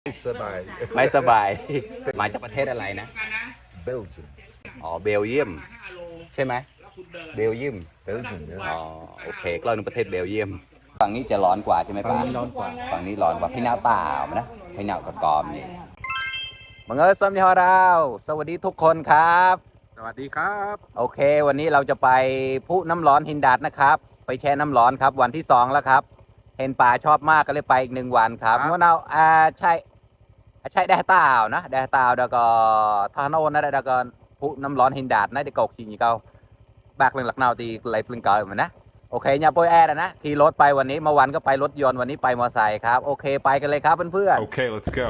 ไม่สบาย ไม่สบาย มาจากประเทศอะไรนะ เบลเยียม อ๋อเบลเยียมใช่ไหมเบลเยียม เบลเยียมเนี่ย อ๋อโอเคก็เราในประเทศเบลเยียมฝั่งนี้จะร้อนกว่าใช่ไหมป้า ฝั่งนี้ร้อนกว่า ฝั่งนี้ร้อนกว่าพี่น้าเปล่านะพี่น้ากระกอมนี่บังเอิญสมยอดาวสวัสดีทุกคนครับ สวัสดีครับ โอเค วันนี้เราจะไปพุน้ำร้อนหินดาดนะครับ ไปแช่น้ำร้อนครับวันที่2แล้วครับ เห็นป่าชอบมากก็เลยไปอีก1 วันครับเมื่อเราใช่ได้ตาวนะได้ตาวแล้วก็ทานโอนนะแล้วก็พุน้ำร้อนหินดาดนะที่กกจริงๆก็บากเรื่องหลักนาวตีเลยพลิงเกิดเหมือนนะโอเคอย่าโปรยแอร์นะขี่รถไปวันนี้เมื่อวันก็ไปรถยนต์วันนี้ไปมอเตอร์ไซค์ครับโอเคไปกันเลยครับเพื่อนๆ Okay, let's go.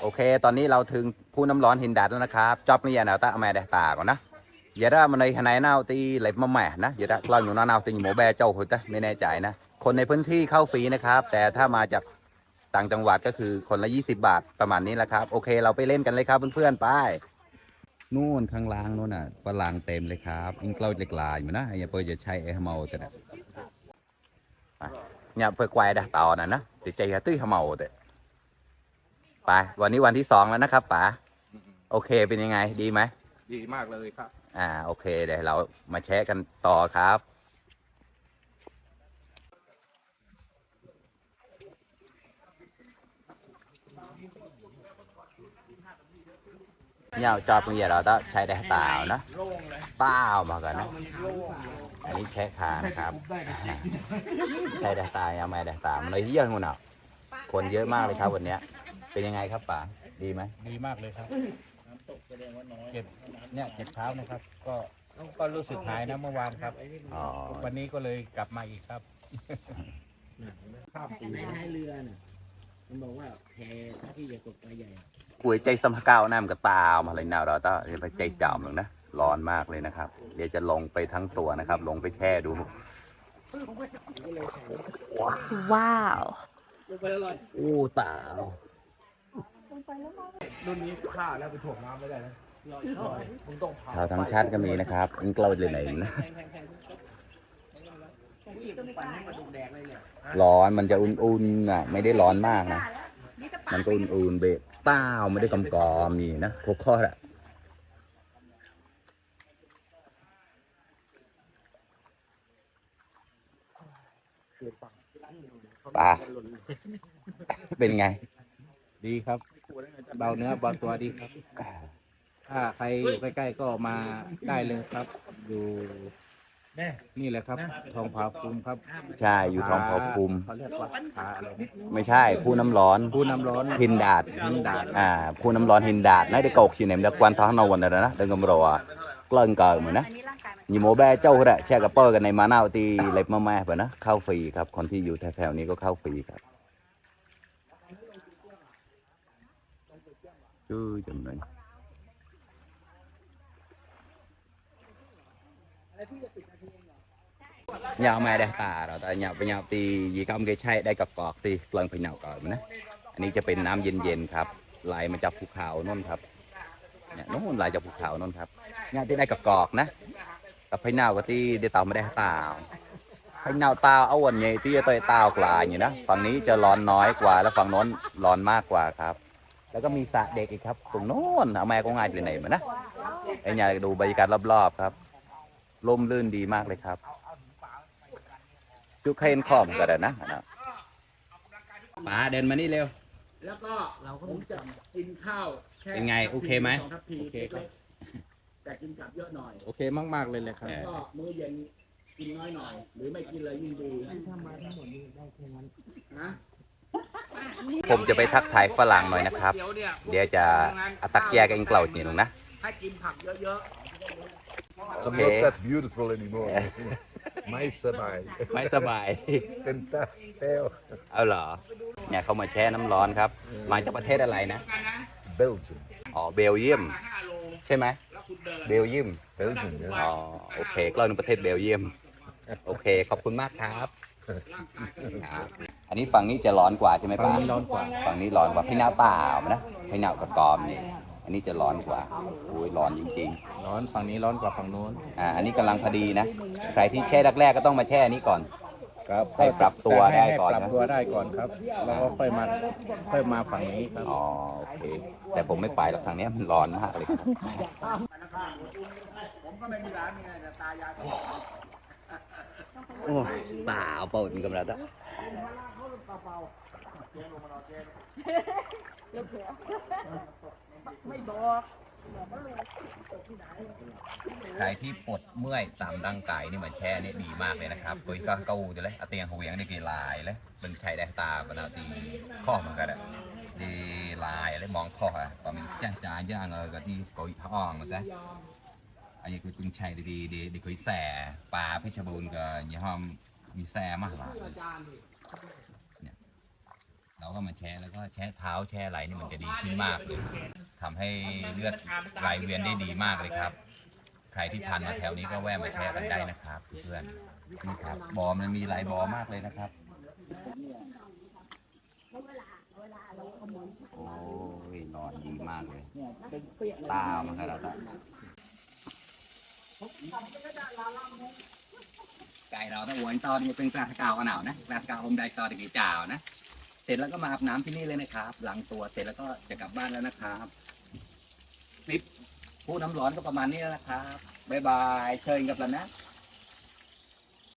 โอเค ตอนนี้เราถึงผู้น้ำร้อนหินดาดแล้วนะครับจอบนี่อย่าหนาวตาแม่ได้ตาก่อนนะอย่าได้มาในขณะนาวตีไหลมาแม่นะอย่าได้กลางอยู่นาวตีหมูแบเจ้าหุ่นตะไม่แน่ใจนะคนในพื้นที่เข้าฟรีนะครับแต่ถ้ามาจากต่างจังหวัดก็คือคนละ20 บาทประมาณนี้แหละครับโอเคเราไปเล่นกันเลยครับเพื่อนๆไปนู่นข้างล่างนู่นน่ะฝรั่งเต็มเลยครับอิงเกลาเล็กลายอยู่นะอย่าเปิดจะใช้เอเมาแต่อย่าเปิดไกวได้ต่อนะติดใจอย่าตื้อเมาแต่ไปวันนี้วันที่2แล้วนะครับป๋าโอเคเป็นยังไงดีไหม ดีมากเลยครับ โอเคเดี๋ยวเรามาแชร์กันต่อครับเนี่ยจอบเงี้ยเราต้องใช้ได้เปล่านะเปล่ามาก่อนนะอันนี้แชร์ขานะครับใช้ได้ตายังไม่ได้ตามันเลยเยอะงูหนาคนเยอะมากเลยครับวันนี้เป็นยังไงครับป๋าดีไหม ดีมากเลยครับเจ็บเนี่ยเจ็บเท้านะครับ ก็รู้สึกหายนะเมื่อวานครับ อ๋อ วันนี้ก็เลยกลับมาอีกครับ แต่ในท้ายเรือน่ะมันบอกว่าแพที่จะตกปลาใหญ่ ป่วยใจสมก้าวน้ำกับตามาเลยนาวเราต้องเดี๋ยวไปใจจามหนึ่งนะร้อนมากเลยนะครับ เดี๋ยวจะลงไปทั้งตัวนะครับ ลงไปแช่ดู ว้าว โอ้ตา รุ่นนี้ฆ่าแล้วไปถ่วงน้ำไม่ได้นะมึงต้องผ่า ชาวทั้งชาติก็มีนะครับอิงเกลาเลยไหนนะร้อนมันจะอุ่นๆอ่ะไม่ได้ร้อนมากนะมันก็อุ่นๆเบะเต้าไม่ได้กำกอมนี่นะพวกข้ออะปลาเป็นไง ดีครับ เบาเนื้อเบาตัวดีครับ ถ้าใครอยู่ใกล้ๆก็มาได้เลยครับ อยู่นี่แหละครับ ทองผาภูมิครับ ใช่อยู่ทองผาภูมิ เขาเรียกว่าผาอะไรนะ ไม่ใช่ผู้น้ำร้อน ผู้น้ำร้อน หินดาด หินดาด ผู้น้ำร้อนหินดาดนะได้กอกสิเนี่ยมันกวนท้องนวันนะเดินกำรัวกลางเกิดเหมือนนะยี่โมแบเจ้าแช่กระเป๋ากันในมาหน้าตีเล็บมาแม่ไปนะเข้าฟรีครับคนที่อยู่แถวๆนี้ก็เข้าฟรีครับจังเลยยาวมาได้ตาเราแต่ยาวไปยาวตียีกำเกใช้ได้กับกอกตีกลางไปหนาวก่อนนะอันนี้จะเป็นน้ำเย็นๆครับไหลมาจากภูเขาโน่นครับเนี่ยโน่นไหลจากภูเขาโน่นครับเนี่ยที่ได้กับกอกนะกับไผ่หนาวกับที่ได้เต่าไม่ได้ตาไผ่หนาวตาเอาวันใหญ่ที่จะเตยตากลายอยู่นะฝั่งนี้จะร้อนน้อยกว่าแล้วฝั่งโน้นร้อนมากกว่าครับแล้วก็มีสระเด็กอีกครับตรงโน้นเอาแม่ก็ง่ายเลยไหนมานะไอ้เนี่ยดูบรรยากาศรอบๆครับร่มรื่นดีมากเลยครับจุกให้เห็นขอบกันนะป๋าเดินมานี่เร็ว แล้วก็ผมจะกินข้าวแค่ เป็นไงโอเคไหม สองทัพพี โอเคครับ แต่กินกลับเยอะหน่อย โอเคมากๆเลยเลยครับ ก็มื้อเย็นกินน้อยหน่อย หรือไม่กินเลยยิ่งดีถ้ามาทั้งหมดนี้ได้แค่นั้นนะ ผมจะไปทักทายฝรั่งหน่อยนะครับ เดี๋ยวจะอัตักแยกกันเกล่าวนิดนึงนะ ให้กินผักเยอะ โอ I'm เค not that beautiful anymore ไม่สบาย ไม่สบาย เป็นตาเต้ว เอาเหรอเนี่ยเขามาแช่น้ำร้อนครับ มาจากประเทศอะไรนะ เบลเยียม อ๋อเบลเยียมใช่ไหม ๆ เบลเยียม Belgium, อ๋อ ja. โอเคกล้วยนกประเทศเบลเยียม โอเค ขอบคุณมากครับครับอันนี้ฝั่งนี้จะร้อนกว่าใช่ไหม ฝั่ง ป้า นี้ร้อนกว่า ฝั่งนี้ร้อนกว่าพี่น้าเปล่านะพี่น้ากับกอมนี่อันนี้จะร้อนกว่าโอ้ยร้อนจริง ร้อนฝั่งนี้ร้อนกว่าฝั่งนู้น ๆอันนี้กำลังพอดีนะ ใครที่แช่แรกๆก็ต้องมาแช่อันนี้ก่อน ครับ ให้ปรับตัวได้ก่อน ให้ปรับ นะ ตัวได้ก่อนครับ แล้วก็ค่อยมาฝั่งนี้ครับ อ๋อโอเค แต่ผมไม่ไปหรอกทางเนี้ยมันร้อนมากเลยครับโอ้ยเปล่าเปล่าจริงกำลัง ใครที่ปวดเมื่อยตามร่างกายนี่เหมือนแช่นี่ดีมากเลยนะครับโดยก็เกาจะเลยเอาเตียงเหวียงนี่กี่ลายเลยมันใช้ได้ตาบรรดาตีข้อเหมือนกันอะดีลายเลยมองข้ออะตอนมันจ้าจ้าย่างก็ดีกอยท้องมาซะอันนี้คือคุณใช้ดีดีคุยแส่ปลาเพชรบูรณ์ก็ยี่ห้อมีแส่มากหลายเนี่ยเราก็มาแช่แล้วก็แช่เท้าแช่ไหลนี่มันจะดีขึ้นมากเลยทำให้เลือดไหลเวียนได้ดีมากเลยครับ ใครที่ผ่านมาแถวนี้ก็แวะมาแชร์กันได้นะครับเพื่อนนี่ครับบอมันมีหลายบอมากเลยนะครับโอ้ยนอนดีมากเลยตามันครับไก่เราต้องหัวตอนนี้เป็นกระกาวกันหนาวนะกระกาวอมได้ตอนตะกี้จ่าวนะเสร็จแล้วก็มาอาบน้ำที่นี่เลยนะครับหลังตัวเสร็จแล้วก็จะกลับบ้านแล้วนะครับคลิปผู้น้ำร้อนก็ประมาณนี้แล้วนะครับบ๊ายบายเชิญกับเรานะ